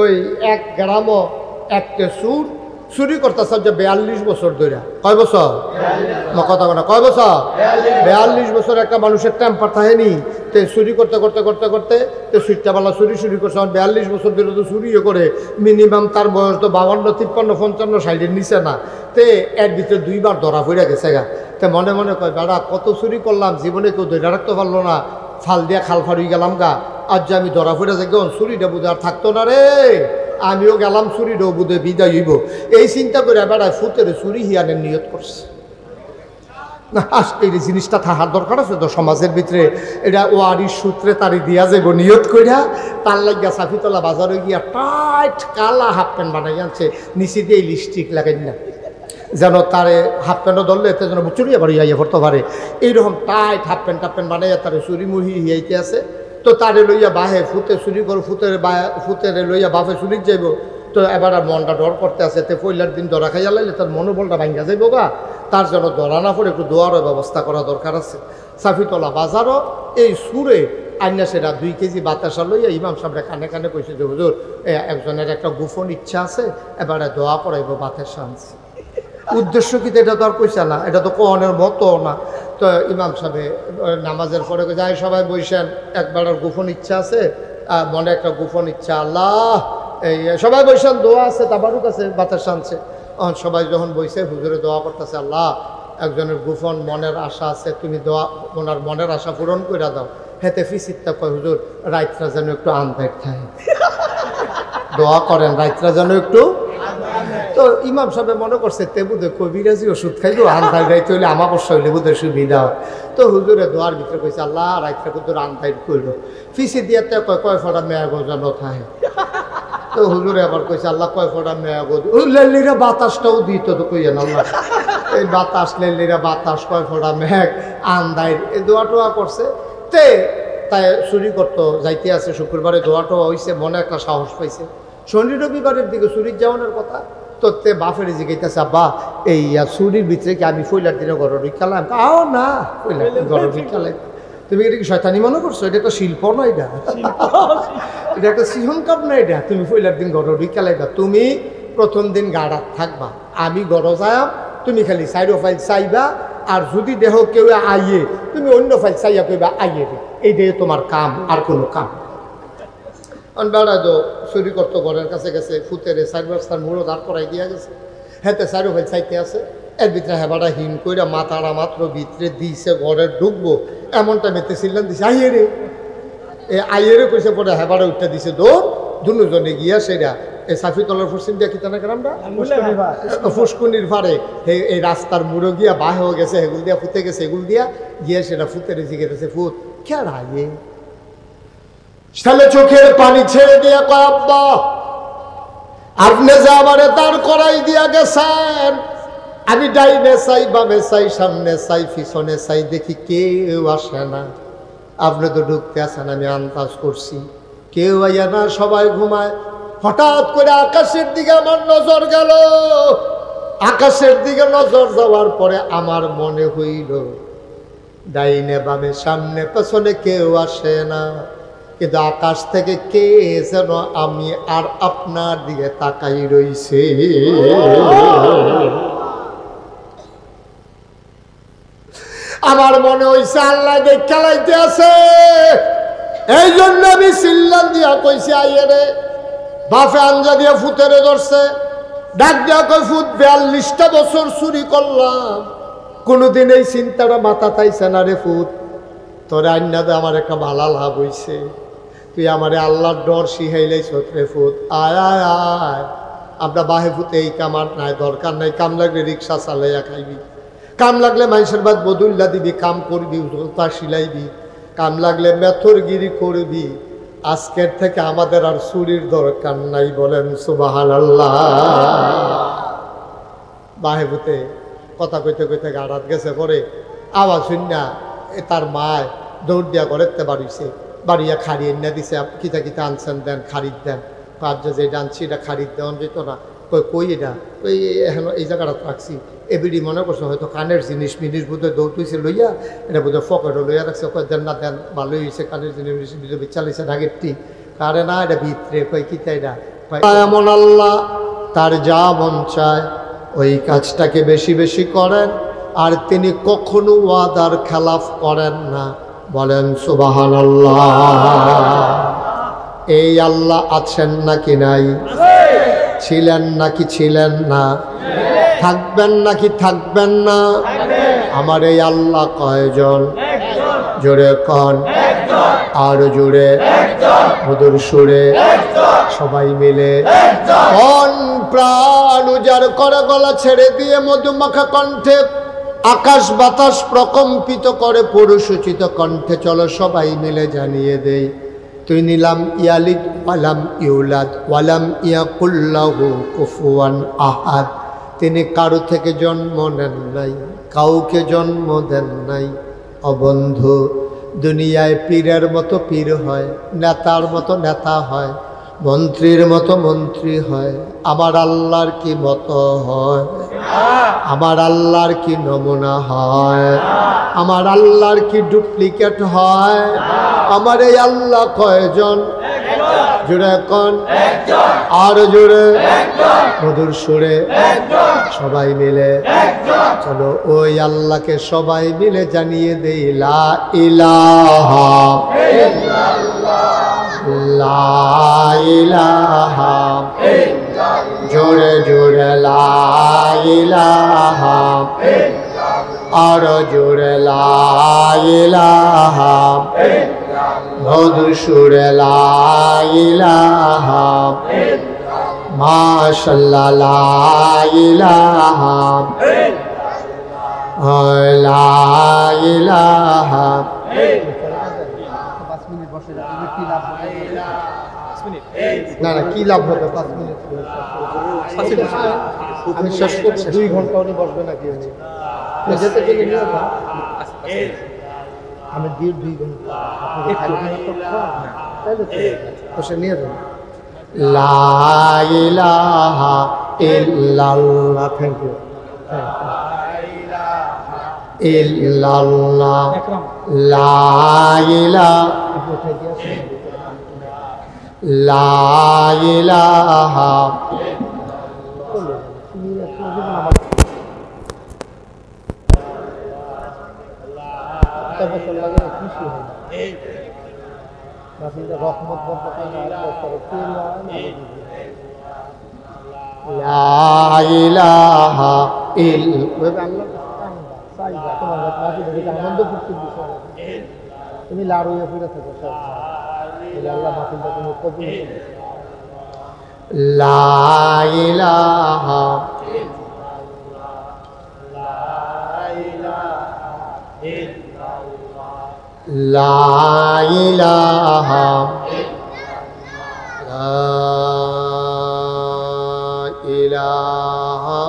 ওই এক গ্রামও একটা চুরি করতেছে যে 42 বছর ধরে। কয় বছর? কথা বলা কয় বছর? 42 বছর একটা মানুষের টেম্পার থাকেনি। তো চুরি করতে করতে করতে করতে তো সুইটাবেলা চুরি করছে। 42 বছর ধরে তো চুরিও করে। মিনিমাম তার বয়স তো 52, 53, 55, 60-এর নিচে না। তে এর ভিতরে 2বার ধরা পড়ে গেছে গা। তো মনে মনে কয় বেড়া কত চুরি করলাম, জীবনে কেউ ধরে রাখতে পারলো না, ফাল দিয়া খাল ফাড়িয়ে গেলাম গা। আজ যে আমি ধরা পড়ে যাই চুরিটা বুঝে আর থাকতো না রে, আমিও গেলাম চুরিটাও বুঝে বিদায় হইব। এই চিন্তা করে বেড়ায় ফুতের চুরি হিয়ানের নিয়ত করছে। না এই জিনিসটা থাকার দরকার আছে তো সমাজের ভিতরে। এটা ওয়ারির সূত্রে তারি দিয়া যাইব নিয়ত করিয়া। তার লাগিয়া সাফিতলা বাজারে গিয়া টাইট কালা হাফ প্যান্ট বানাই আনছে, নিচে দিয়ে লিপস্টিক লাগাই না যেন তারে হাফ প্যান্টও ধরলে এতে যেন চুরি আবার ইয়া করতে পারে। এইরকম টাইট হাফ প্যান্ট বানাইয়া তারে চুরি মুহি হিয়াইতে আছে। তো তারে লইয়া বাহে ফুতে চুরি করো, ফুতেরে লইয়া বাপে চুরিক যাইব। তো এবার আর মনটা ডর করতে আছে। তে পয়লার দিন ধরা খাইয়া লাইলে তার মনোবলটা ভাঙ্গা যাইব গা। তার জন্য ধরা না পড়ে একটু দোয়ারও ব্যবস্থা করা দরকার আছে। সাফিতলা বাজারও এই সুরে আইনা সেটা 2 কেজি বাতাসা লইয়া ইমাম সাহেবরা কানে কানে কইছে যে হুজুর একজনের একটা গোপন ইচ্ছা আছে, এবারে দোয়া করাইব বাতাসা আনছে। উদ্দেশ্য কি এটা তো আর কইছে না, এটা তো কোনের মতো না। তো ইমাম সাহেব নামাজের পরে যায় সবাই বইসেন, একবারের গোপন ইচ্ছা আছে, মনে একটা গোপন ইচ্ছা, আল্লাহ এই সবাই বইসেন, দোয়া আছে, তাবারুক আছে, বাতাসা আনছে। সবাই যখন বইছে হুজুরে দোয়া করতেছে, আল্লাহ একজনের গোপন মনের আশা আছে, তুমি দোয়া ওনার মনের আশা পূরণ করে দাও। হেতে ফিসিরটা কয় হুজুর রাইতরা যেন একটু আন্দার থাকে, দোয়া করেন রাইতরা যেন একটু। তো ইমাম সাহেব মনে করছে তে বুধে কবিরাজি ওষুধ খাইলো, আন্দার রাইতে হইলে আমাবস্যা হইলে বুধের সুবিধা হয়। তো হুজুরে দোয়ার ভিতরে কইছে আল্লাহ রাইতরা কুদুর আন্দার করলো। ফিসি দিয়ে কয় ফোটা মেয়া গজান থাকে। তো হুজুরে আবার কইছে আল্লাহ কয় ফোটা মেয়া গজি, লেলিরা বাতাসটাও দিত তো কইয়া না আল্লাহ, এই বাতাস লেলিরা বাতাস কয় ফোটা মেঘ আন্দাই, এই দোয়া টোয়া করছে। তে তাই চুরি করতো যাইতে আছে, শুক্রবারে দোয়া টোয়া হয়েছে, মনে একটা সাহস পাইছে। শনি রবিবারের দিকে চুরির যাওয়ানোর কথা। তো তে বাপের জিজ্ঞাসা আব্বা এই চুরির ভিতরে কি আমি ফইলার দিনে গরর খেলাম? আও না ফইলার দিন গরর খেলাই। তুমি এটা কি শয়তানি মনে করছো? এটা তো শিল্প না, এটা এটা একটা সিহন কাপ না, এটা তুমি ফইলার দিন গরর খেলাইবা। তুমি প্রথম দিন গাড়াত থাকবা, আমি গড় যায়াম, তুমি খালি সাইড ফাইল চাইবা। আর যদি দেহ কেউ আইয়ে তুমি অন্য ফাইল চাইয়া কইবা আইয়ে রে, এইটাই তোমার কাম, আর কোনো কাম। বেড়া তো চুরি করতো ঘরের কাছে গেছে, ফুতেরে 4 বস্তার মুড়ো দাঁড় করাই দিয়া গেছে। হেতে 4 ফাইল চাইতে আছে। এর ভিতরে হেবাটা হিম কইরা মাথাটা মাত্র ভিতরে দিছে, ঘরে ঢুকবো এমনটা মেতে ছিলেন দিছে আইয়ে রে, আইয়ে রে কইছে। পরে হেবাটা উঠতে দিছে দৌড়, দুজনে গিয়া সেটা এই সাফিতলার পশ্চিম দিয়া কিতানা গ্রামটা ফুসকুনির ভারে এই রাস্তার মুড়ো গিয়া বাহ হয়ে গেছে, এগুল দিয়া ফুতে গেছে, এগুল দিয়া গিয়া সেটা ফুতের জিগেছে ফুত কে রাগে। তাহলে চোখের পানি ছেড়ে দিয়া কয় আব্বা আপনি যে আমারে দাঁড় করাই দিয়া গেছেন, আমি ডাইনে চাই, বামে চাই, সামনে চাই, পিছনে চাই, দেখি কেউ আসে না। আপনি তো ঢুকতে আসেন, আমি আন্দাজ করছি কেউ আইয়া না, সবাই ঘুমায়। হঠাৎ করে আকাশের দিকে আমার নজর গেল। আকাশের দিকে নজর যাওয়ার পরে আমার মনে হইল ডাইনে বামে সামনে পেছনে কেউ আসে না, কিন্তু আকাশ থেকে কে যেন আমি আর আপনার দিকে তাকাই রইছে। আমার মনে হইছে আল্লাহ খেলাইতে আছে, এই জন্য আমি চিল্লান দিয়া কইছি আইয়ে রে। বাপে আঞ্জা দিয়া ফুতেরে ধরছে, ডাক দিয়া কই ফুত 42টা বছর চুরি করলাম, কোনোদিন এই চিন্তাটা মাথা তাইছে না রে ফুত। তোর আন্নাদে আমার একটা ভালো লাভ হইছে, তুই আমারে আল্লাহর ডর শিখাইলেইছ রে ফুত। আয় আয় আয়, আমরা বাহে ফুতে এই কামার নাই, দরকার নাই, কাম লাগলে রিক্সা চালাইয়া খাইবি, কাম লাগলে মানুষের বাদ বদুল্লা দিবি, কাম করবি, জোতা সিলাইবি, কাম লাগলে মেথরগিরি করবি। আজকের থেকে আমাদের আর চুরির দরকার নাই, বলেন সুবহানাল্লাহ। বাহে ফুতে কথা কইতে কইতে গাড়াত গেছে, পরে আওয়াজ শুনিয়া তার মায় দৌড় দিয়া ঘরেতে বাড়িছে, বাড়িয়া খাড়ি এনে দিছে, কিতা কিতা আনছেন দেন, খারিদ দেন। কাজ যে আনছি এটা খারিদ দেওয়া যেত না। কই এটা ওই এখন এই জায়গাটা রাখছি, এবিডি মনে করছে হয়তো কানের জিনিস মিনিস বোধহয় দৌড়তেছে লইয়া, এটা বোধহয় পকেটও লইয়া রাখছে। কয় দেন না দেন, ভালোই হয়েছে, কানের জিনিস চালিয়েছে আগেরটি। আরে না এটা ভিতরে, কই কিতা এটা, এমন আল্লাহ তার যা মন চায় ওই কাজটাকে বেশি বেশি করেন, আর তিনি কখনো ওয়াদার খেলাফ করেন না। বলেন সুবহানাল্লাহ। এই আল্লাহ আছেন নাকি নাই? ছিলেন নাকি ছিলেন না? থাকবেন নাকি থাকবেন না? আমার এই আল্লাহ কয়জন? জোরে কন, আর জোরে, মধুর সুরে, সবাই মিলে মন প্রাণ উজাড় করে গলা ছেড়ে দিয়ে মধুমাখা কণ্ঠে আকাশ বাতাস প্রকম্পিত করে পুরুষোচিত কণ্ঠে চলো সবাই মিলে জানিয়ে দেই, তুই নিলাম ইয়ালিদ ওয়ালাম ইউলাদ ওয়ালাম ইয়াকুল্লাহু কুফুয়ান আহাদ। তিনি কারো থেকে জন্ম নেন নাই, কাউকে জন্ম দেন নাই। অবন্ধু, দুনিয়ায় পীরের মতো পীর হয়, নেতার মতো নেতা হয়, মন্ত্রীর মতো মন্ত্রী হয়। আমার আল্লাহর কি মতো হয়? আমার আল্লাহর কি নমুনা হয়? আমার আল্লাহর কি ডুপ্লিকেট হয়? আমার এই আল্লাহ কয়জন? জোরে কন, আর জোরে, মধুর সুরে, সবাই মিলে চলো ওই আল্লাহকে সবাই মিলে জানিয়ে দেই, লা ইলাহা ইল্লাল্লাহ, লা ইলাহা ইল্লাল্লাহ, জোরে জোরে লা ইলাহা ইল্লাল্লাহ, আর জোরে লা ইলাহা ইল্লাল্লাহ, মধুর সুরে লা ইলাহা ইল্লাল্লাহ, মাশাআল্লাহ লা ইলাহা ইল্লাল্লাহ, লা ইলাহা। না না, কি লাভ হবে 5 মিনিট? আমি শেষ করবো, 2 ঘন্টা উনি বসবে নাকি? যেতে গেলে নিয়ে যাবো আমি 2 ঘন্টা বসে নিয়ে যাবো। লা ইলাহা ইল্লাল্লাহ, থ্যাংক ইউ। ইল্লাল্লাহ, লা ইলাহা, লা ইলাহা। তুমি লাড়ু ফিরে থাকো, আল্লাহ মাহফিলটা তুমি কবুল করো। লা ইলাহা লা ইলাহা লা ইলাহা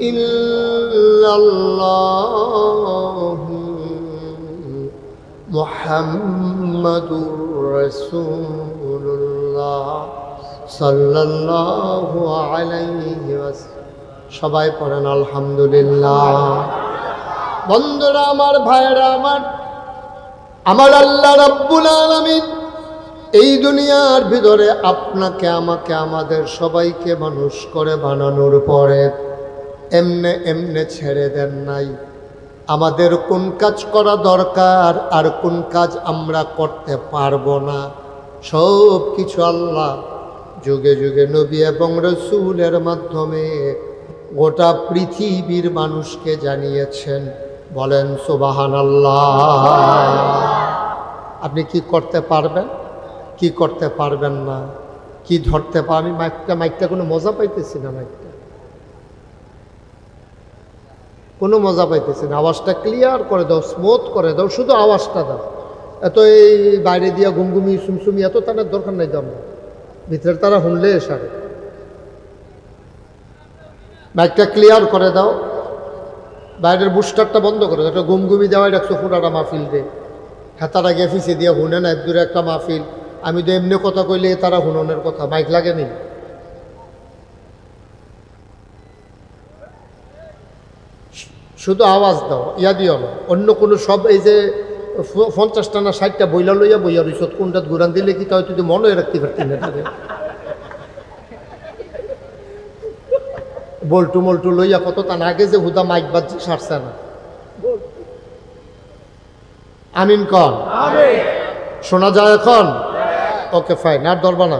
ইল্লাল্লাহ মুহাম্মাদুর রাসূলুল্লাহ সাল্লাল্লাহু আলাইহি ওয়াসাল্লাম। সবাই পড়েন আলহামদুলিল্লাহ। বন্ধুরা আমার, ভাইরা আমার, আমার আল্লাহ রাব্বুল আলামিন এই দুনিয়ার ভিতরে আপনাকে আমাকে আমাদের সবাইকে মানুষ করে বানানোর পরে এমনে এমনে ছেড়ে দেন নাই। আমাদের কোন কাজ করা দরকার আর কোন কাজ আমরা করতে পারবো না, সব কিছু আল্লাহ যুগে যুগে নবী এবং রাসূলের মাধ্যমে গোটা পৃথিবীর মানুষকে জানিয়েছেন। বলেন সুবহানাল্লাহ। আপনি কি করতে পারবেন, কি করতে পারবেন না, কি ধরতে পারবেন? মাইকটা কোনো মজা পাইতেছি না, মাইকটা কোনো মজা পাইতেছি না। আওয়াজটা ক্লিয়ার করে দাও, স্মুথ করে দাও, শুধু আওয়াজটা দাও। এত এই বাইরে দিয়া গুমগুমি সুমসুমি এত টানার দরকার নাই দাম, ভিতরে তারা শুনলে সারে। মাইকটা ক্লিয়ার করে দাও, বাইরের বুস্টারটা বন্ধ করে দাও। একটা গুমগুমি দেওয়াই রাখছো পুরাটা মাহফিল দে, হ্যাঁ তারা গিয়ে ফিসে দিয়ে শুনে না। দূরে একটা মাহফিল, আমি তো এমনি কথা কইলে তারা শুননের কথা, মাইক লাগে নি। শুধু আওয়াজ দাও, ইয়া দিও না অন্য কোনো। সব এই যে 50টা না 60টা বইলা লইয়া বইয়া রইছ কোনটা ঘুরান দিলে কি তাই তুই মনে রাখতে পারতি না তাদের বল্টু মল্টু লইয়া কত তার আগে যে হুদা মাইক বাজছে সারছে না আমিন কন শোনা যায় এখন ওকে ফাইন আর ধরবা না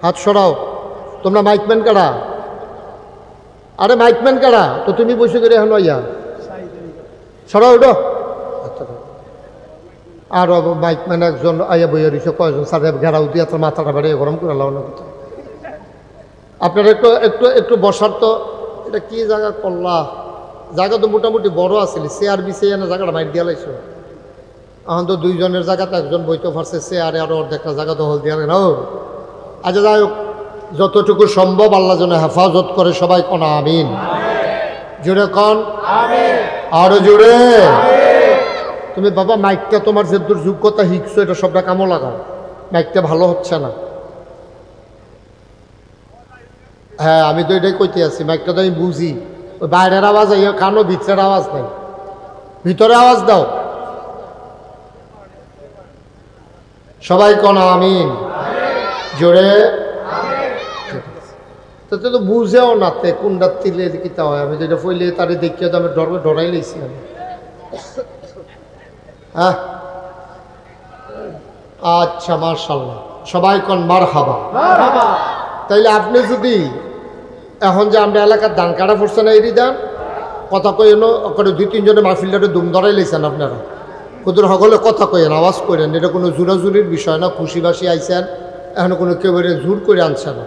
হাত সরাও তোমরা মাইকম্যান কারা আরে মাইকম্যান কারা তো তুমি বসে করে এখন ইয়া সরাও ওটা আর মাইকম্যান একজন আইয়া বইয়া রইছে কয়জন স্যার ঘেরাও দিয়ে তোর মাথাটা বাড়িয়ে গরম করে লাও না কথা আপনারা একটু একটু একটু বসার তো এটা কি জায়গা করলা জায়গা তো মোটামুটি বড় আছিল চেয়ার বিছে না জায়গাটা মাইট দিয়া লাইছো এখন তো দুইজনের জায়গাতে একজন বইতে পারছে চেয়ারে আরো অর্ধেকটা জায়গা দখল দিয়া না আচ্ছা যাই হোক যতটুকু সম্ভব আল্লাহ যেন হেফাজত করে সবাই কোন আমিন জোরে কন আরো জোরে তুমি বাবা মাইকটা তোমার যে যোগ্যতা শিখছো এটা সবটা কামো লাগাও মাইকটা ভালো হচ্ছে না হ্যাঁ আমি তো এটাই কইতে আছি মাইকটা তো আমি বুঝি ওই বাইরের আওয়াজ এই কানো ভিতরের আওয়াজ নাই ভিতরে আওয়াজ দাও সবাই কোন আমিন জোরে তো তো বুঝেও না তে কোনটা তিলে কিতা হয় আমি যেটা ফইলে তারে দেখিয়ে তো আমি ডরাই লইছি আমি হ্যাঁ আচ্ছা মাশাআল্লাহ সবাই কোন মারহাবা তাইলে আপনি যদি এখন যে আমরা এলাকার ধান কাটা পড়ছে না এরই দান কথা কইন করে 2-3 জনে মাহফিলটারে দুম ধরাই লইছেন আপনারা কুদুর সকলে কথা কইন আওয়াজ করেন এটা কোনো জোরাজুরির বিষয় না খুশিবাসী আইছেন এখন কোনো কেউ জোর করে আনছে না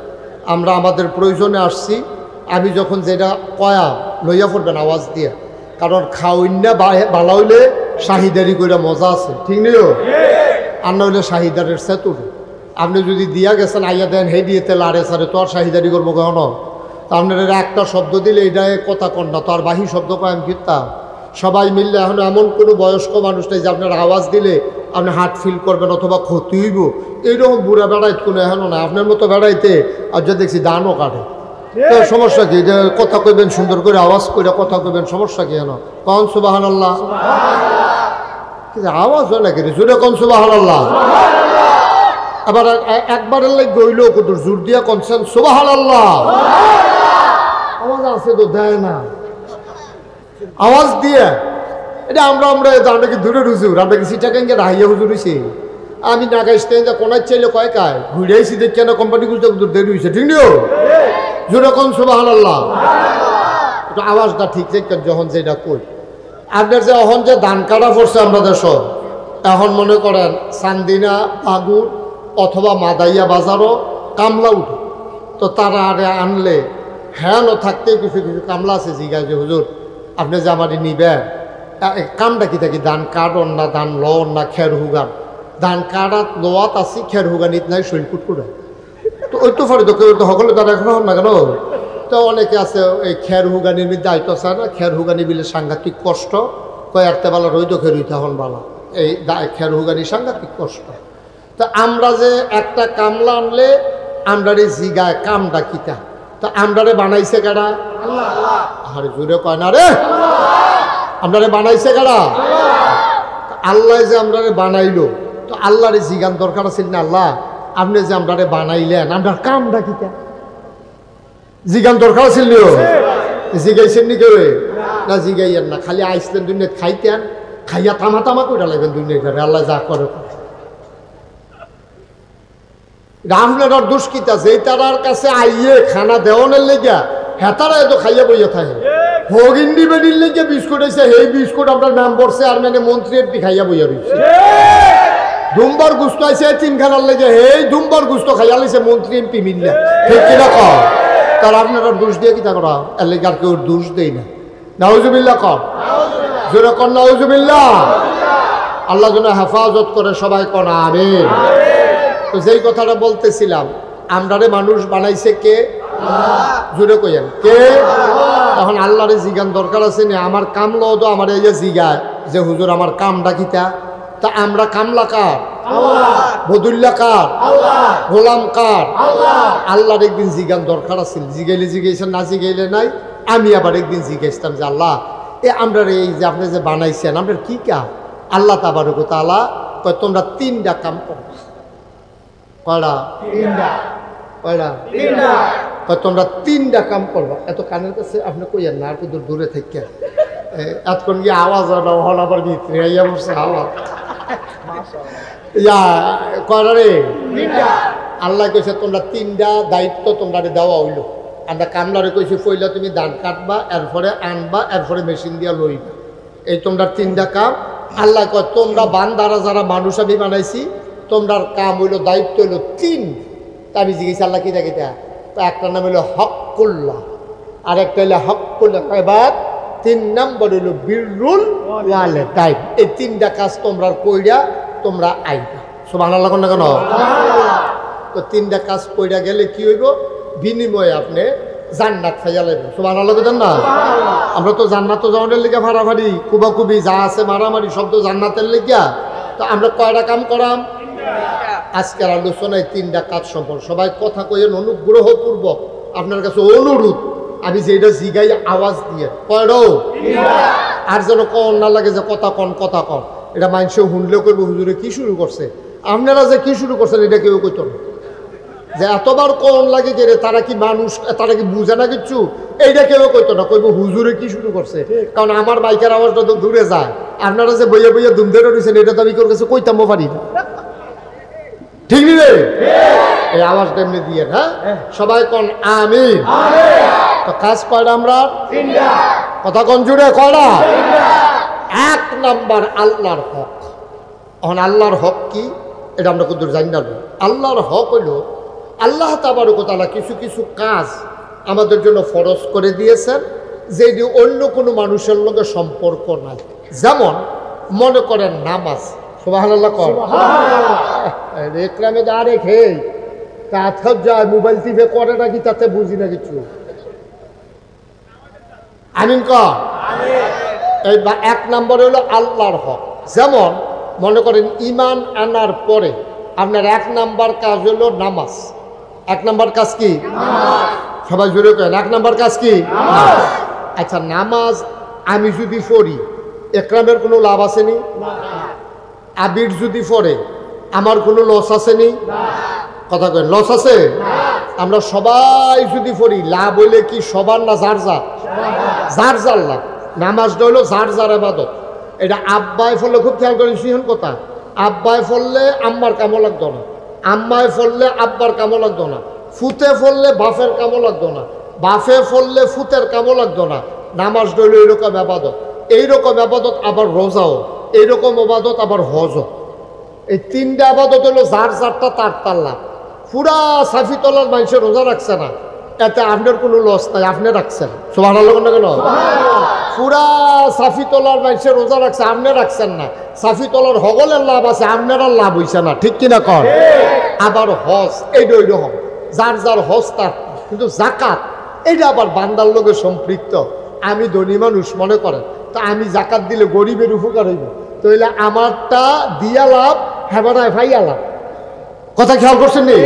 আমরা আমাদের প্রয়োজনে আসছি আমি যখন যেটা কয়া লইয়া পড়বেন আওয়াজ দিয়ে কারণ খাওয়াইনা বালা হইলে শাহিদারি করে মজা আছে ঠিক নিও আর না হইলে শাহিদারের সেতুর আপনি যদি দিয়া গেছেন আইয়া দেন হে দিয়ে তেল আরে সারে তো আর শাহিদারি করবো কেন তা আপনার একটা শব্দ দিলে এটাই কথা কন না তো আর বাহি শব্দ কয়েন কিতা সবাই মিললে এখন এমন কোনো বয়স্ক মানুষ নেই যে আপনার আওয়াজ দিলে আপনি হার্ট ফিল করবেন অথবা ক্ষতি হইব এইরকম বুড়া বেড়াইতে কোনো এখনো না আপনার মতো বেড়াইতে আর যা দেখছি দানও কাটে তো সমস্যা কি যে কথা কইবেন সুন্দর করে আওয়াজ করে কথা কইবেন সমস্যা কি হেন কন সুবহানাল্লাহ আওয়াজ হয় নাকি জোরে কন সুবহানাল্লাহ আবার একবারের লাগ গইল কত জোর দিয়া কনছেন সুবহানাল্লাহ আওয়াজ আছে তো দেয় না আওয়াজ দিয়ে এটা আমরা কি দূরে হুজুর আমরা কি সিটাকাঙ্গে রাহিয়া হুজুর হইছে আমি নাগাইতে কোনার চাইলে কয় কায় ঘুরে আইসি দেখি না কোম্পানি গুলো দেরি হয়েছে ঠিক নিও জোরে কোন সুবহানাল্লাহ একটু আওয়াজটা ঠিক রাখেন যখন যেটা কই আপনার যে এখন যে ধান কাটা পড়ছে আমরা দেশ এখন মনে করেন চান্দিনা পাগুর অথবা মাদাইয়া বাজারও কামলা উঠে তো তারা আরে আনলে হ্যাঁ থাকতে কিছু কিছু কামলা আছে জিগায় যে হুজুর আপনি যে আমার নিবেন কামটা কি থাকি ধান কাটন না ধান লন না খের হুগান ধান কাটাত লোয়াত আছি খের হুগানিত নাই শৈল কুটকুটা তো ওই তো ফারি তো কেউ তো সকলে তারা এখন হন না কেন তো অনেকে আছে এই খের হুগানির মধ্যে আইতো চায় না খের হুগানি বিলে সাংঘাতিক কষ্ট কয় একটা বেলা রইতো খের হইতে হন বালা এই খের হুগানি সাংঘাতিক কষ্ট তো আমরা যে একটা কামলা আনলে আমরারে জিগায় কামটা কিতা তো আমরারে বানাইছে কারা আরে জোরে কয় না রে আমরারে বানাইছে কারা আল্লাহ যে আমরারে বানাইলো তো আল্লাহরে জিগান দরকার আছে না আল্লাহ আপনি যে আমরারে বানাইলেন আমরা কামটা কিতা জিগান দরকার ছিল জিগাইছেন নি কেউ না জিগাইয়েন না খালি আইসলেন দুনিয়া খাইতেন খাইয়া তামা তামা করে লাগবেন দুনিয়া আল্লাহ যা করে আপনার দুষ্কিতা যে তারার কাছে আইয়ে খানা দেওয়ানের লেগা হেতারা এত খাইয়া বইয়া থাকে হগিন্ডি বেডির লেগে বিস্কুট হয়েছে সেই বিস্কুট আপনার নাম পড়ছে আর মানে মন্ত্রী এমপি খাইয়া বইয়া রয়েছে ধুমবার গুস্ত আইসে তিনখানার লেগে এই ধুমবার গুস্ত খাইয়া লাইছে মন্ত্রী এমপি মিললে ঠিক কিনা কর তার আপনারা দোষ দিয়ে কি তা করা এর লেগে আর কেউ দোষ দেই না নাউজুবিল্লাহ কর জোরে কর নাউজুবিল্লাহ আল্লাহ যেন হেফাজত করে সবাই কর আমিন তো যেই কথাটা বলতেছিলাম আমরারে মানুষ বানাইছে কে জোরে কইেন কে এখন আল্লাহরে জিগান দরকার আছে না আমার কামলা তো আমার এই যে জিগায় যে হুজুর আমার কামটা কিতা তা আমরা কামলা কার বদুল্লা কার গোলাম কার আল্লাহর একদিন জিগান দরকার আছে জিগাইলে জিগাইছেন না জিগাইলে নাই আমি আবার একদিন জিগাইছিলাম যে আল্লাহ এ আমরা এই যে আপনি যে বানাইছেন আমরা কি কা আল্লাহ তাবারক ওয়া তাআলা কয় তোমরা 3টা কাম করবা। কয়টা? 3টা। কয়টা? 3টা। কয় তোমরা 3টা কাম করবা। এত কানের কাছে আপনি কইয়েন না, আর কত দূরে থেকে এতক্ষণ গিয়ে আওয়াজ হল আবার ভিতরে আইয়া বসে আওয়াজ কয়টা রে? 3টা। আল্লাহ কইছে তোমরা 3টা দায়িত্ব তোমরা দেওয়া হইল। আমরা কামলারে কইছি পইলা তুমি ধান কাটবা, এরপরে আনবা, এরপরে মেশিন দিয়া লইবা। এই তোমরা 3টা কাম। আল্লাহ কয় তোমরা বান্দারা যারা মানুষ আমি বানাইছি তোমরার কাম হইল দায়িত্ব হইল 3। তা আমি জিজ্ঞেস আল্লাহ কি দেখি তা? একটা নাম হইল হকুল্লাহ, আর একটা হইল হকুল্লাহ এবার 3 নম্বর হইল বিররুল ওয়ালিদাইন। এই 3টা কাজ তোমরা কইরা তোমরা আইবা। সুবহানাল্লাহ কোন না কেন? তো 3টা কাজ কইরা গেলে কি হইব? বিনিময়ে আপনি জান্নাত পাইয়া লাইবেন। সুবহানাল্লাহ কইতেন না? আমরা তো জান্নাত যাওয়ার লিগা ফাড়াফাড়ি কুবাকুবি যা আছে মারামারি সব তো জান্নাতের লিগা। তো আমরা কয়টা কাম করাম? আজকের আলোচনায় 3টা কাজ সম্পর্কে সবাই কথা কইয়েন অনুগ্রহপূর্বক। আপনার কাছে অনুরোধ, আমি যেটা জিগাই আওয়াজ দিয়ে কয়ডো, আর যেন কন না লাগে যে কথা কন কথা কন। এটা মানুষে শুনলেও করবো হুজুরে কি শুরু করছে। আপনারা যে কি শুরু করছেন এটা কেউ কইত না, যে এতবার কন লাগে যে তারা কি মানুষ, তারা কি বুঝে না কিচ্ছু, এইটা কেউ কইতো না, কইব হুজুরে কি শুরু করছে। কারণ আমার বাইকের আওয়াজটা তো দূরে যায়, আপনারা যে বইয়া বইয়া দুমদের রয়েছেন এটা তো আমি কেউ কাছে কইতামও পারি না। ঠিক নি রে? এই আওয়াজটা এমনি দিয়ে হ্যাঁ সবাই কন আমিন। তো কাজ কয়টা আমরা? 3টা। কথা কন জুড়ে কয়টা? 1 নাম্বার আল্লাহর হক। এখন আল্লাহর হক কি এটা আমরা কত জানি না। আল্লাহর হক হইল আল্লাহ তাবারক ওয়া তাআলা কিছু কিছু কাজ আমাদের জন্য ফরজ করে দিয়েছেন যেটি অন্য কোনো মানুষের লগে সম্পর্ক নাই। যেমন মনে করেন নামাজ। সুবহানাল্লাহ কর। একরামে দা রেখে তা যায় মোবাইল টিপে করে নাকি তাতে বুঝি না কিছু। আমিন কর। এই 1 নম্বর হলো আল্লাহর হক। যেমন মনে করেন ঈমান আনার পরে আপনার 1 নাম্বার কাজ হলো নামাজ। 1 নাম্বার কাজ কি? সবাই জোরে করেন 1 নাম্বার কাজ কি? আচ্ছা নামাজ আমি যদি পড়ি একরামের কোনো লাভ আসেনি? আবির যদি পড়ে আমার কোনো লস আসেনি? কথা কেন লস আছে? আমরা সবাই যদি পড়ি লাভ হইলে কি সবার না যার যার? যার যার লাভ। নামাজটা হইলো যার যার ইবাদত। এটা আব্বায় ফললে খুব খেয়াল করেন সিহন কথা, আব্বায় ফললে আম্মার কামও লাগতো না, আম্মায় ফললে আব্বার কামও লাগতো না, ফুতে ফললে বাফের কামও লাগতো না, বাফে ফললে ফুতের কামও লাগতো না। নামাজ হইল এইরকম আবাদত। এইরকম আবাদত আবার রোজাও, এইরকম আবাদত আবার হজও। এই 3টা আবাদত হলো যার যারটা তার তার লাভ। পুরা সাফি তলার মানুষের রোজা রাখছে না, এতে আপনার কোনো লস নাই, আপনি রাখছেন। সুবহানাল্লাহ কেন? পুরা সাফি তলার মানুষের রোজা রাখছে, আপনি রাখছেন না। সাফি তলার হগলের লাভ আছে, আপনার আর লাভ হইছে না। ঠিক কিনা কর? আবার হজ এইটা ওই রকম, যার যার হজ তার। কিন্তু জাকাত এইটা আবার বান্দার লোকের সম্পৃক্ত। আমি ধনী মানুষ মনে করেন, তা আমি জাকাত দিলে গরিবের উপকার হইব, তাহলে আমারটা দিয়া লাভ, হেবারায় ভাইয়া লাভ। কথা খেয়াল করছেন নি?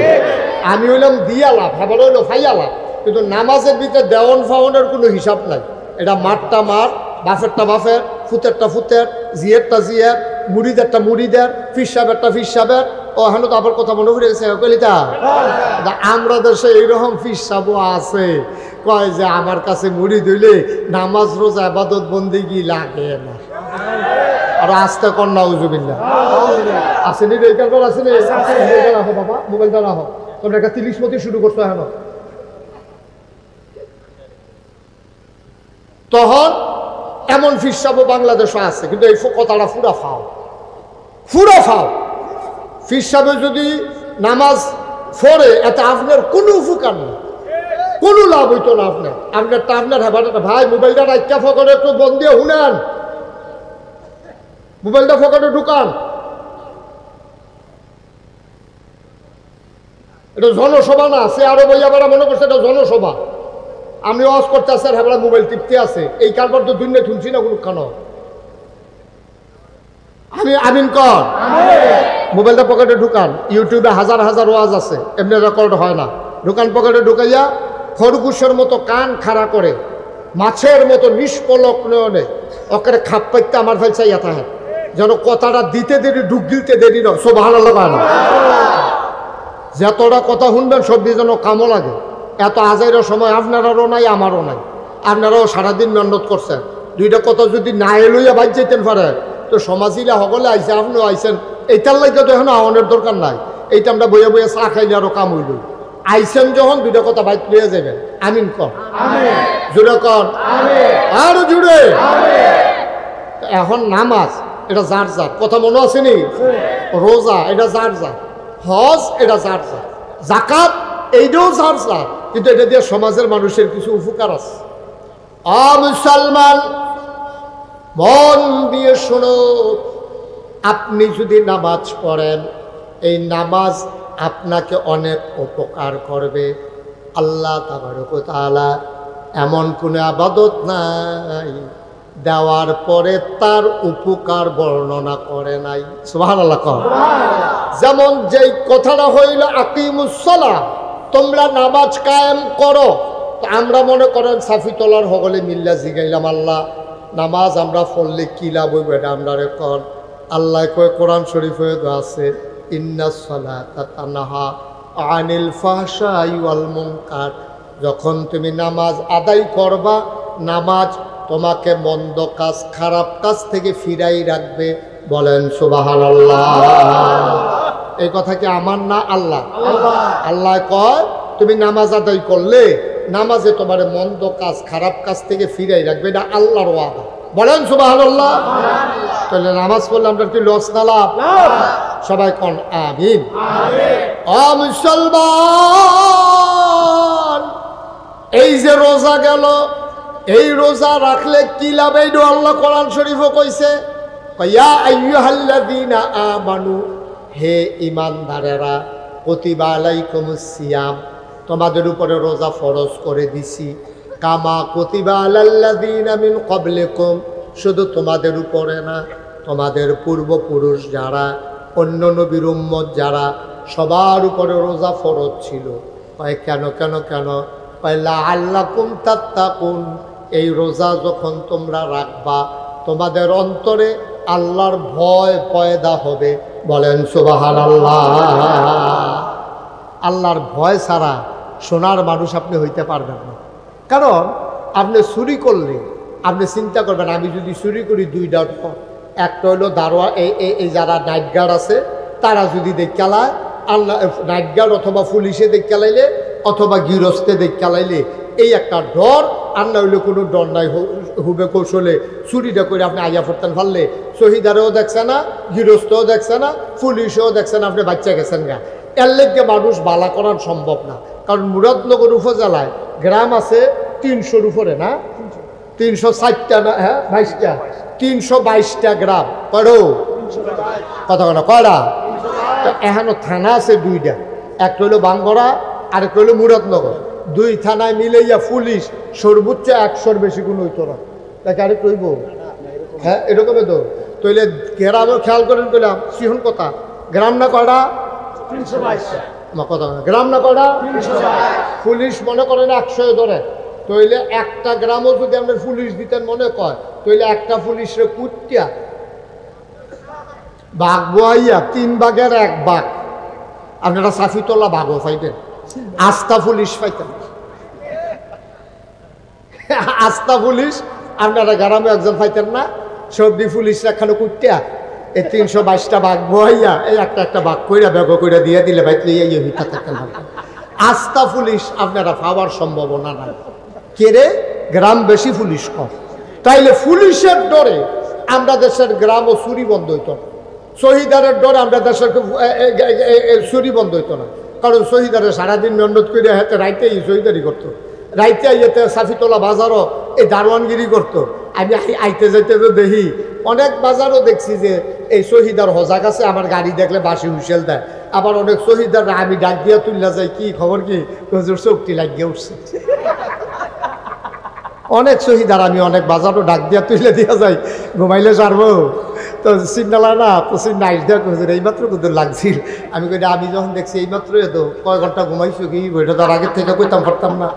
আমি হইলাম দিয়া লাভ, হেবার হইলো ভাইয়া লাভ। কিন্তু নামাজের ভিতরে দেওয়ান ফাওয়ানের কোনো হিসাব নাই। এটা মারটা মার, বাফেরটা বাফের, ফুতেরটা ফুতের, জিয়েরটা জিয়ের, মুড়িদেরটা মুড়িদের, ফিসাবেরটা ফিসাবের। ও হেন তো আবার কথা মনে পড়ে গেছে কলিতা, আমরা দেশে এইরকম ফিসাবও আছে কয় যে আমার কাছে মুড়ি ধুইলে নামাজ রোজা ইবাদত বন্দেগি লাগে না। আর আস্তে কর নাউজুবিল্লাহ আসেনি রে, এইখানকার আসেনি। রাখো বাবা, মোবাইলটা রাখো। তোমরা একটা 30 মতি শুরু করছো হেন। তখন এমন ফিসাবও বাংলাদেশে আছে, কিন্তু এই কথাটা ফুরা ফাও, ফুরা ফাও। ফিসাবে যদি নামাজ পড়ে এতে আপনার কোনো উপকার নেই, কোনো লাভ হইতো না আপনার। আপনারটা আপনার হেবাটা ভাই মোবাইলটা রাখা ফকরে একটু বন্ধ দিয়ে শুনেন, মোবাইলটা ফকরে ঢুকান। এটা জনসভা না, সে আরো বইয়া বেড়া মনে করছে এটা জনসভা। আমি ওয়াজ করতে আসছি আর হেবলা মোবাইল টিপতে আছে। এই কারবার তো দুনিয়া শুনছি না কোনো খানো। আমি আমিন কর। মোবাইলটা পকেটে ঢুকান। ইউটিউবে হাজার হাজার ওয়াজ আছে, এমনি রেকর্ড হয় না। ঢুকান পকেটে ঢুকাইয়া খরগোশের মতো কান খাড়া করে, মাছের মতো নিষ্পলক নয়নে ওকে খাপ পাইতে আমার ফেলছাইয়া থাকে। যেন কথাটা দিতে দেরি ঢুক দিতে দেরি না। সুবহানাল্লাহ না, যতটা কথা শুনবেন সব দিয়ে যেন কামও লাগে। এত আজাইরের সময় আপনারারও নাই, আমারও নাই। আপনারাও সারাদিন মেহনত করছেন, দুইটা কথা যদি না এলইয়া বাজ যেতেন পারে তো সমাজিলা সকলে আইসে, আপনিও আইসেন। এইটার লাগে তো এখন আওয়ানোর দরকার নাই। এইটা আমরা বইয়া বইয়া চা খাইলে আরো কাম হইল। আইসেন যখন দুইটা কথা বাইক লইয়া যাবেন। আমিন কর, জুড়ে কর, আর জুড়ে। এখন নামাজ এটা যার যার, কথা মনে আসেনি? রোজা এটা যার যার, হজ এটা যার যার, জাকাত এইটাও যার যার, কিন্তু এটা দিয়ে সমাজের মানুষের কিছু উপকার আছে। মুসলমান মন দিয়ে শোনো, আপনি যদি নামাজ পড়েন, এই নামাজ আপনাকে অনেক উপকার করবে। আল্লাহ তাবারক ওয়া তাআলা এমন কোনো ইবাদত নাই দেওয়ার পরে তার উপকার বর্ণনা করে নাই। সুবহানাল্লাহ কর। যেমন যেই কথাটা হইল আকিমুস সালাহ, তোমরা নামাজ কায়েম করো। আমরা মনে করেন সাফি তোলার সকলে মিল্লা জিগাইলাম, আল্লাহ নামাজ আমরা পড়লে কি লাভ হইব এটা আমরা রেকর্ড। আল্লাহ কয় কোরআন শরীফে আছে, ইন্নাস সালাতা তানহা আনিল ফাহশাই ওয়াল মুনকার। যখন তুমি নামাজ আদায় করবা, নামাজ তোমাকে মন্দ কাজ, খারাপ কাজ থেকে ফিরাই রাখবে। বলেন সুবহানাল্লাহ। এই কথা কি আমার না? আল্লাহ আল্লাহ কয় তুমি নামাজ আদায় করলে নামাজে তোমার মন্দ কাজ, খারাপ কাজ থেকে ফিরাই রাখবে, এটা আল্লাহর ওয়াদা। বলেন সুবহানাল্লাহ। তাহলে নামাজ পড়লে আমরা কি লস না লাভ? সবাই কোন আমিন। মুসলমান, এই যে রোজা গেল, এই রোজা রাখলে কি লাভ? এইটা আল্লাহ কোরআন শরীফও কইছে, ইয়া আইয়ুহাল্লাযীনা আমানু, হে ঈমানদারেরা, কুতিবা আলাইকুমুস সিয়াম, তোমাদের উপরে রোজা ফরজ করে দিছি, কামা কুতিবা আলাল্লাযীনা মিন ক্বাবলিকুম, শুধু তোমাদের উপরে না, তোমাদের পূর্বপুরুষ যারা, অন্য নবীর উম্মত যারা, সবার উপরে রোজা ফরজ ছিল। কয় কেন কেন কেন? কয় লাআল্লাকুম তাত্তাকুন, এই রোজা যখন তোমরা রাখবা তোমাদের অন্তরে আল্লাহর ভয় পয়দা হবে। বলেন সুবহানাল্লাহ। আল্লাহর ভয় ছাড়া সোনার মানুষ আপনি হইতে পারবেন না। কারণ আপনি চুরি করলে আপনি চিন্তা করবেন, আমি যদি চুরি করি দুইটা, একটা হইলো দারোয়া, এই যারা নাইট গার্ড আছে তারা যদি দেখালায়, আল্লাহ নাইট গার্ড অথবা পুলিশে দেখালাইলে অথবা গৃহস্থে দেখালাইলে এই একটা ডর। আর না হইলে কোনো ডর নাই, হুবে কৌশলে চুরিটা করে আপনি আইয়া ফোরতেন পারলে শহীদারেও দেখছে না, গৃহস্থও দেখছে না, পুলিশেও দেখছে না, আপনি বাচ্চা গেছেন গা। এর লেগে মানুষ বালা করার সম্ভব না। কারণ মুরাদনগর উপজেলায় গ্রাম আছে 300-র উপরে না, 360টা না, হ্যাঁ 22টা, 322টা গ্রাম। কয়ডো কথা কেন কয়টা? এখনো থানা আছে 2টা, একটা হইলো বাঙ্গরা আর একটা হইলো মুরাদনগর। 2 থানায় মিলাইয়া পুলিশ সর্বোচ্চ 100-র বেশি কোনো হইতো না। তাকে আরে কইব, হ্যাঁ এরকমই তো। তইলে গ্রামও খেয়াল করেন, কইলাম সিহন কথা, গ্রাম না কয়টা? 322টা। কথা গ্রাম না কয়টা? 322। পুলিশ মনে করেন 100 ধরে, তইলে একটা গ্রামও যদি আপনার পুলিশ দিতেন মনে কয়, তইলে একটা পুলিশরে কুটিয়া বাঘ বহাইয়া 3 ভাগের 1 ভাগ আপনারা সাফিতলা ভাগও পাইতেন, আস্থা পুলিশ পাইতেন। আস্থা পুলিশ আপনারা গ্রামে একজন পাইতেন না, সবজি পুলিশরা খানো কুটিয়া এই 322টা ভাগ বহাইয়া এই একটা ভাগ কইরা ব্যাগ কইরা দিয়ে দিলে ভাই এই ভিতর থাকতেন। আস্থা পুলিশ আপনারা পাওয়ার সম্ভাবনা নাই। কেরে? গ্রাম বেশি, পুলিশ কম। তাইলে পুলিশের ডরে আমরা দেশের গ্রাম ও চুরি বন্ধ হইত না, শহীদারের ডরে আমরা দেশের চুরি বন্ধ হইত না। কারণ শহীদারে সারাদিন মেহনত করে হাতে রাইতে শহীদারি করতো, রাইতে আইতে সাফিতলা বাজারও এই দারোয়ানগিরি করতো। আমি আইতে যাইতে তো দেখি অনেক বাজারও দেখছি যে এই শহীদার হজাক আছে, আমার গাড়ি দেখলে বাসি হুইসেল দেয়। আবার অনেক শহীদার আমি ডাক দিয়া তুললা যাই, কি খবর কি হুজুর চোখটি লাগিয়ে উঠছে। অনেক শহীদার আমি অনেক বাজারও ডাক দিয়া তুলে দিয়া যাই, ঘুমাইলে সারবো তো সিগনাল না, তো সিগনাল দেখ হুজুর এইমাত্র কুদুর লাগছিল। আমি কই আমি যখন দেখছি এইমাত্র তো কয় ঘন্টা ঘুমাইছো কি, বইটা তার আগের থেকে কইতাম পারতাম না।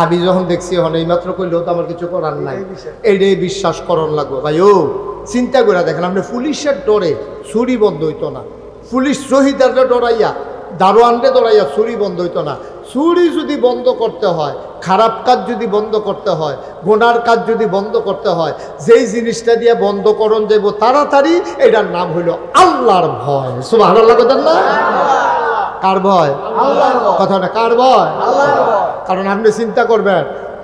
আমি যখন দেখছি এখন এইমাত্র কইলেও তো আমার কিছু করার নাই, এইটাই বিশ্বাস করণ লাগবো। ভাই ও চিন্তা করে দেখেন, আপনি পুলিশের ডরে চুরি বন্ধ হইতো না, পুলিশ শহীদাররা ডরাইয়া দারোয়ানরে ডরাইয়া চুরি বন্ধ হইতো না। চুরি যদি বন্ধ করতে হয়, খারাপ কাজ যদি বন্ধ করতে হয়, গুনার কাজ যদি বন্ধ করতে হয়, যেই জিনিসটা দিয়ে বন্ধ করণ যাইব তাড়াতাড়ি, এটার নাম হইল আল্লাহর ভয়। সুবহানাল্লাহ বলেন না? কার ভয়? আল্লাহর ভয়। কথা না, কার ভয়? আল্লাহর ভয়। কারণ আপনি চিন্তা করবেন,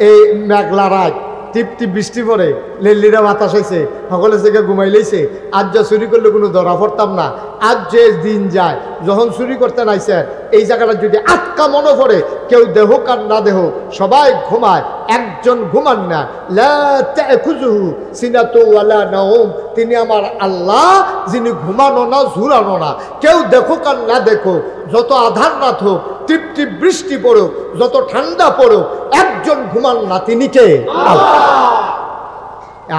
এই মেঘলা রাত, টিপ টিপ বৃষ্টি পড়ে, লেল্লিরা বাতাস হয়েছে, সকলে থেকে ঘুমাই লইছে, আজ যা চুরি করলে কোনো ধরা পড়তাম না। আজ যে দিন যায়, যখন চুরি করতে নাইছেন, এই জায়গাটা যদি আটকা মনে পড়ে, কেউ দেহ আর না দেহ সবাই ঘুমায়, একজন ঘুমান না। লা তাখুযুহু সিনাতুন ওয়ালা নাওম, তিনি আমার আল্লাহ, যিনি ঘুমানো না, ঝুরানো না। কেউ দেখুক আর না দেখুক, যত আধার রাত হোক, টিপ টিপ বৃষ্টি পড়ুক, যত ঠান্ডা পড়ুক, একজন ঘুমান না, তিনি কে? আল্লাহ।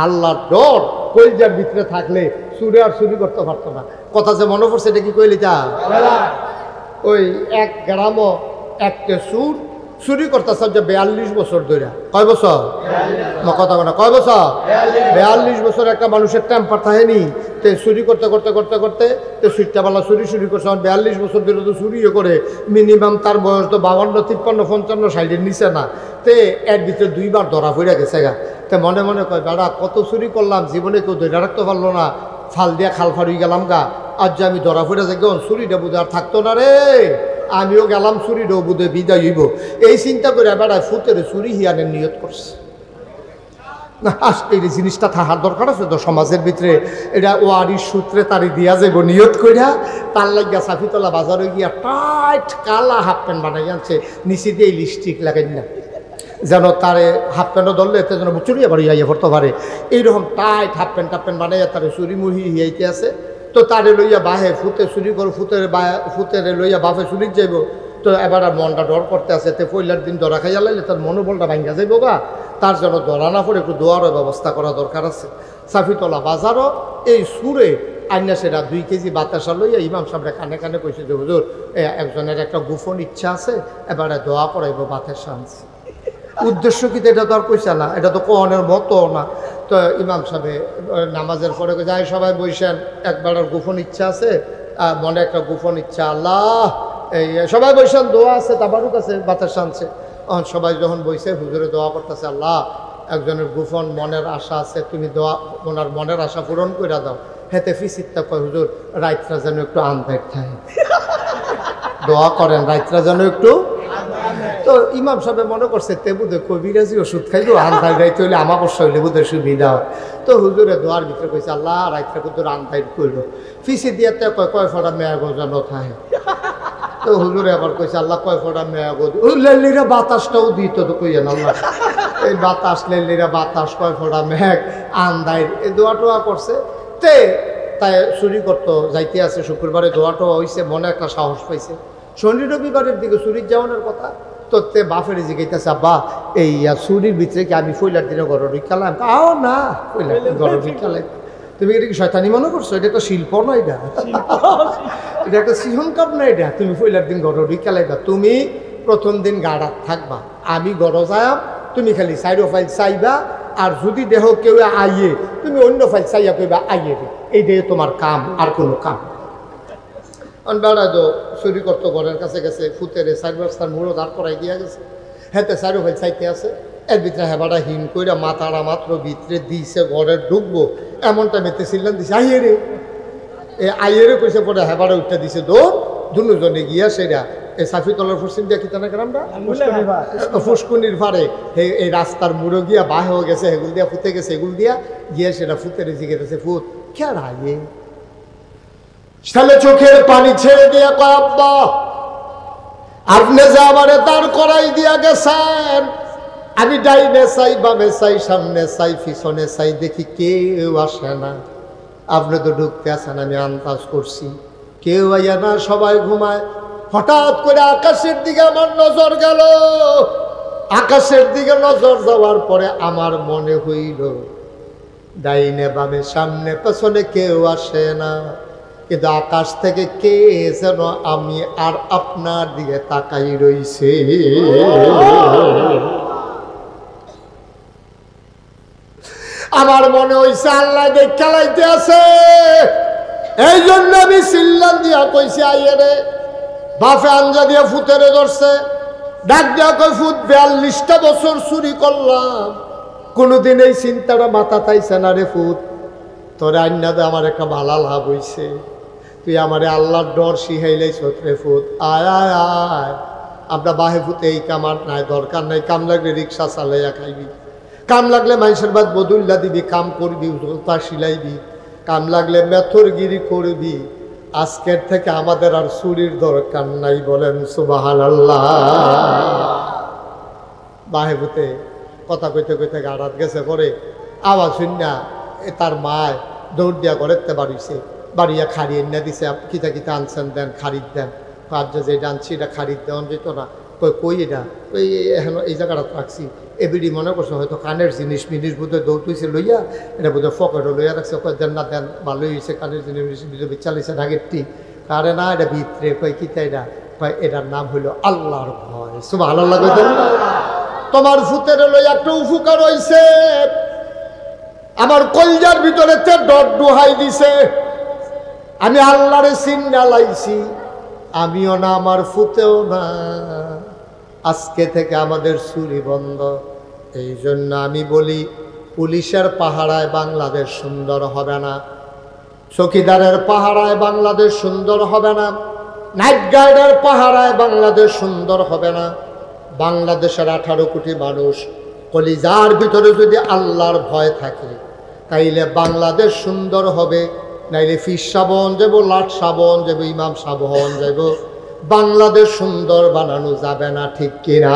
আল্লাহর ডর কলিজার ভিতরে থাকলে চুরি আর চুরি করতে পারতো না। কথা যে মনে পড়ছে, এটা কি কইলি? তা ওই এক গ্রামও একটা চুরি করতেছে যে 42 বছর ধরে। কয় বছর? কথা না, কয় বছর? 42 বছর একটা মানুষের টেম্পার থাকেনি। তো চুরি করতে করতে করতে করতে তো সুইটাবেলা চুরি করছে। 42 বছর ধরে তো চুরিও করে, মিনিমাম তার বয়স তো 52, 53, 55, 60-এর নিচে না। তে এর ভিতরে 2বার ধরা পড়ে গেছে গা। তো মনে মনে কয়, বেড়া কত চুরি করলাম, জীবনে কেউ ধরে রাখতে পারলো না, ফাল দিয়া খাল ফাড়ি গেলাম গা। আজ যে আমি ধরা পড়ে যাই, চুরিটা বুঝে আর থাকতো না রে, আমিও গেলাম চুরিটাও বুধে বিদায় হইব। এই চিন্তা করে বেড়ায় ফুতের চুরি হিয়ানের নিয়ত করছে। না, এই জিনিসটা থাকার দরকার আছে তো সমাজের ভিতরে। এটা ওয়ারির সূত্রে তারি দিয়া যাইব নিয়ত করিয়া। তার লাগিয়া সাফিতলা বাজারে গিয়া টাইট কালা হাফ প্যান্ট বানাই আনছে, নিচে দিয়ে লিপস্টিক লাগাই না, যেন তারে হাফ প্যান্টও ধরলে এতে যেন চুরি আবার ইয়ে পড়তে পারে। এইরকম টাইট হাফ প্যান্ট বানাইয়া তারে চুরি মুহি হিয়াইতে আছে। তো তারে লইয়া বাহে ফুতে চুরি করো, ফুতেরে লইয়া বাপে চুরির যাইব। তো এবার আর মনটা ডর করতে আছে, তে পয়লার দিন ধরা খাইয়া লাইলে তার মনোবলটা ভাঙ্গা যাইব গা। তার জন্য ধরা না পড়ে একটু দোয়ারও ব্যবস্থা করা দরকার আছে। সাফিতলা বাজারও এই সুরে আইনা সেটা 2 কেজি বাতাসা লইয়া ইমাম সাহেবরা কানে কানে কইছে যে হুজুর, একজনের একটা গোপন ইচ্ছা আছে, এবারে দোয়া করাইব বাতাসা আনছে। উদ্দেশ্য কি? এটা তো আর কইছে না, এটা তো কোরআনের মতো না। তো ইমাম সাহেব নামাজের পরে যাই সবাই বইসেন, একবার গোপন ইচ্ছা আছে, মনে একটা গোপন ইচ্ছা, আল্লাহ এই সবাই বইসেন, দোয়া আছে, তাবারুক আছে, বাতাস আনছে। সবাই যখন বইছে, হুজুরে দোয়া করতেছে, আল্লাহ একজনের গোপন মনের আশা আছে, তুমি দোয়া ওনার মনের আশা পূরণ করে দাও। হেতে ফিসিরটা কয়, হুজুর রাইতরা যেন একটু আন্দাজ থাকে, দোয়া করেন রাইতরা যেন একটু। তো ইমাম সাহেব মনে করছে তে বুধে কবিরাজি ওষুধ খাইলো, আন্দাজ রাইতে হইলে আমাবস্যা হইলে বুধের সুবিধা হয়। তো হুজুরে দোয়ার ভিতরে কইছে, আল্লাহ রাইতরা কুদুর আন্দাজ করলো, ফিসি দিয়ে কয় ফোটা মেয়া গোজানো থাকে। তো হুজুরে আবার কইছে, আল্লাহ কয় ফোটা মেয়া গো, লেলিরা বাতাসটাও দিত তো কইয়েন আল্লাহ, এই বাতাস লেলিরা বাতাস, কয় ফোটা মেঘ আন্দাজ, এই দোয়া টোয়া করছে। তে তাই চুরি করতো যাইতে আছে, শুক্রবারে দোয়া টোয়া হয়েছে, মনে একটা সাহস পাইছে। শনি রবিবারের দিকে চুরির যাওয়ানোর কথা। তো তে বাপের জিগাইতেছে, আব্বা এই চুরির ভিতরে কি আমি পয়লার দিনে ঘর ঢুকালাম? আও না, পয়লার দিন ঘর ঢুকালাই। তুমি এটা কি শয়তানি মনে করছো? এটা একটা শিল্প না, এটা এটা একটা সিহনকার না, এটা তুমি পয়লার দিন ঘর ঢুকালাইবা। তুমি প্রথম দিন গাড়া থাকবা, আমি ঘর যাইম, তুমি খালি সাইডো ফাইল চাইবা, আর যদি দেহ কেউ আইয়ে তুমি অন্য ফাইল চাইয়া কইবা আইয়ে দে, এই দিয়ে তোমার কাম, আর কোনো কাম। বেড়া তো চুরি করতো, ঘরের কাছে গেছে, ফুতেরে 4 বস্তার মুড়ো দাঁড় করাই দিয়া গেছে। হেতে সাইডো ফাইল চাইতে আছে, এর ভিতরে হেবাটা হিন কইরা মাথাটা মাত্র ভিতরে দিছে, ঘরে ঢুকবো এমনটা মেতে ছিলেন দিছে, আইয়ে রে, আইয়ে রে কইছে। পরে হেবাটা উঠতে দিছে, দৌড় দুজনে গিয়া সেরা এই সাফিতলার পশ্চিম দিয়া কিতানা গ্রামটা ফুসকুনির পারে এই রাস্তার মুড়ো গিয়া বাহ হয়ে গেছে, এগুল দিয়া ফুতে গেছে, এগুল দিয়া গিয়া সেটা ফুতেরে জিগেছে, ফুত খেয়ার আইয়ে। তাহলে চোখের পানি ছেড়ে দিয়া কয়, আব্বা আপনি যে আমারে দাঁড় করাই দিয়া গেছেন, আমি ডাইনে চাই, বামে চাই, সামনে চাই, পিছনে চাই, দেখি কেউ আসে না। আপনি তো ঢুকতে আসেন, আমি আন্দাজ করছি কেউ আইয়া না, সবাই ঘুমায়। হঠাৎ করে আকাশের দিকে আমার নজর গেল। আকাশের দিকে নজর যাওয়ার পরে আমার মনে হইল ডাইনে বামে সামনে পেছনে কেউ আসে না, কিন্তু আকাশ থেকে কে যেন আমি আর আপনার দিকে তাকাই রইছে। আমার মনে হইছে আল্লাহ দেখা লাইতে আছে, এই জন্য আমি চিল্লান দিয়া কইছি আইয়ে রে। বাপে আঞ্জা দিয়া ফুতেরে ধরছে, ডাক দিয়া কই ফুত 42টা বছর চুরি করলাম, কোনোদিন এই চিন্তাটা মাথা তাইছে না রে ফুত, তোর আইনাতে আমার একটা ভালো লাভ হইছে, তুই আমারে আল্লাহর ডর শিখাইলেই রে ফুত, আয় আয় আয়। আমরা বাহে ফুতে এই কামার নাই, দরকার নাই, কাম লাগলে রিক্সা চালাইয়া খাইবি, কাম লাগলে মানুষের বাদ বদুল্লা দিবি, কাম করবি, জোতা সিলাইবি, কাম লাগলে মেথরগিরি করবি। আজকের থেকে আমাদের আর চুরির দরকার নাই, বলেন সুবহানাল্লাহ। বাহে ফুতে কথা কইতে কইতে গাড়াত গেছে, পরে আওয়াজ শুনিয়া তার মায় দৌড় দিয়া ঘরেতে বাড়িছে, বাড়িয়া খাড়িয়ে না দিছে, কিতা কিতা আনছেন দেন, খারিদ দেন। কার্য যে আনছি এটা খারিদ দেওয়া যেত না, কই এটা ওই এখন এই জায়গাটা রাখছি, এবিডি মনে করছে হয়তো কানের জিনিস মিনিস বোধহয় দৌড়ইছে লইয়া, এটা বোধহয় ফকেটও লইয়া রাখছে, কয় দেন না দেন, ভালোই হয়েছে, কানের জিনিস চালিয়েছে আগেরটি, কারে না এটা ভিতরে, কয় কিতা এটা, কয় এটার নাম হইল আল্লাহর ভয়। সুবহানাল্লাহ কইতেন। তোমার ফুতের লইয়া একটা উপকার হইছে, আমার কলজার ভিতরে ডর ডুহাই দিছে, আমি আল্লাহরে চিন্না লাইছি, আমিও না আমার ফুতেও না, আজকে থেকে আমাদের চুরি বন্ধ। এই জন্য আমি বলি পুলিশের পাহারায় বাংলাদেশ সুন্দর হবে না, চৌকিদারের পাহারায় বাংলাদেশ সুন্দর হবে না, নাইট গার্ডের পাহারায় বাংলাদেশ সুন্দর হবে না। বাংলাদেশের 18 কোটি মানুষ কলিজার ভিতরে যদি আল্লাহর ভয় থাকে, তাইলে বাংলাদেশ সুন্দর হবে, নাইলে ফির সাবন যাব, লাট সাবন যাব, ইমাম সাবন যাব, বাংলাদেশ সুন্দর বানানো যাবে না, ঠিক কিনা?